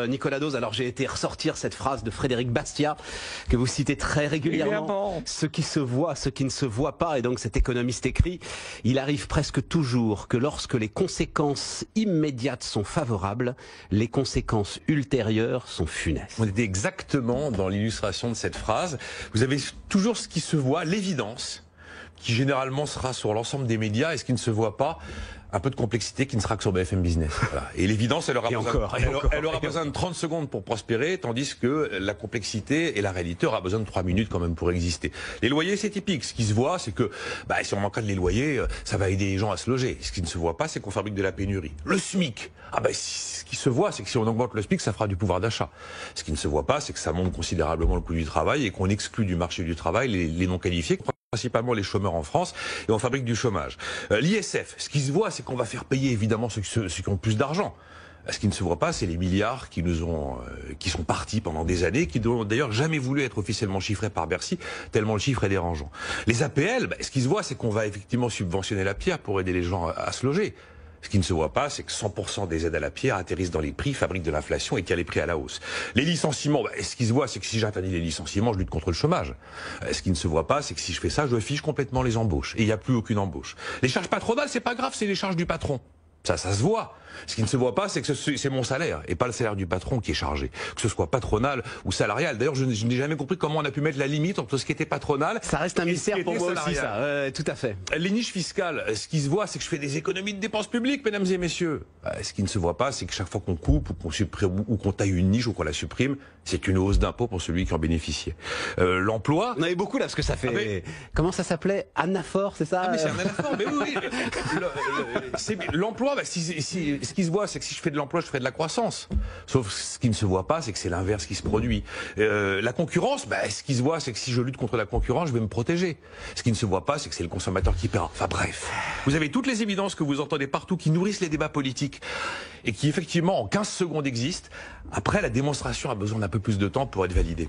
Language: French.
Nicolas Dose. Alors j'ai été ressortir cette phrase de Frédéric Bastiat que vous citez très régulièrement. Ce qui se voit, ce qui ne se voit pas. Et donc cet économiste écrit: il arrive presque toujours que lorsque les conséquences immédiates sont favorables, les conséquences ultérieures sont funestes. On était exactement dans l'illustration de cette phrase. Vous avez toujours ce qui se voit, l'évidence, qui généralement sera sur l'ensemble des médias, et ce qui ne se voit pas, un peu de complexité qui ne sera que sur BFM Business. Voilà. Et l'évidence, elle aura besoin de 30 secondes pour prospérer, tandis que la complexité et la réalité aura besoin de 3 minutes quand même pour exister. Les loyers, c'est typique. Ce qui se voit, c'est que si on manque de les loyers, ça va aider les gens à se loger. Ce qui ne se voit pas, c'est qu'on fabrique de la pénurie. Le SMIC, ce qui se voit, c'est que si on augmente le SMIC, ça fera du pouvoir d'achat. Ce qui ne se voit pas, c'est que ça monte considérablement le coût du travail et qu'on exclut du marché du travail les non qualifiés, principalement les chômeurs en France, et on fabrique du chômage. L'ISF, ce qui se voit, c'est qu'on va faire payer évidemment ceux qui ont plus d'argent. Ce qui ne se voit pas, c'est les milliards qui sont partis pendant des années, qui n'ont d'ailleurs jamais voulu être officiellement chiffrés par Bercy, tellement le chiffre est dérangeant. Les APL, ce qui se voit, c'est qu'on va effectivement subventionner la pierre pour aider les gens à se loger. Ce qui ne se voit pas, c'est que 100% des aides à la pierre atterrissent dans les prix, fabriquent de l'inflation et tirent les prix à la hausse. Les licenciements, ce qui se voit, c'est que si j'interdis les licenciements, je lutte contre le chômage. Ce qui ne se voit pas, c'est que si je fais ça, je fiche complètement les embauches. Et il n'y a plus aucune embauche. Les charges patronales, c'est pas grave, c'est les charges du patron. Ça se voit. Ce qui ne se voit pas, c'est que c'est mon salaire et pas le salaire du patron qui est chargé. Que ce soit patronal ou salarial. D'ailleurs, je n'ai jamais compris comment on a pu mettre la limite entre ce qui était patronal. Ça reste un mystère pour moi aussi, ça. Tout à fait. Les niches fiscales, ce qui se voit, c'est que je fais des économies de dépenses publiques, mesdames et messieurs. Ce qui ne se voit pas, c'est que chaque fois qu'on coupe ou qu'on supprime ou qu'on taille une niche ou qu'on la supprime, c'est une hausse d'impôt pour celui qui en bénéficiait. L'emploi. On avait beaucoup là, parce que ça fait. Comment ça s'appelait? Anaphore, c'est ça? Mais c'est un anaphore, mais oui. L'emploi, ce qui se voit, c'est que si je fais de l'emploi, je fais de la croissance. Sauf ce qui ne se voit pas, c'est que c'est l'inverse qui se produit. La concurrence, ce qui se voit, c'est que si je lutte contre la concurrence, je vais me protéger. Ce qui ne se voit pas, c'est que c'est le consommateur qui paiera. Enfin bref, vous avez toutes les évidences que vous entendez partout, qui nourrissent les débats politiques et qui effectivement en 15 secondes existent. Après, la démonstration a besoin d'un peu plus de temps pour être validée.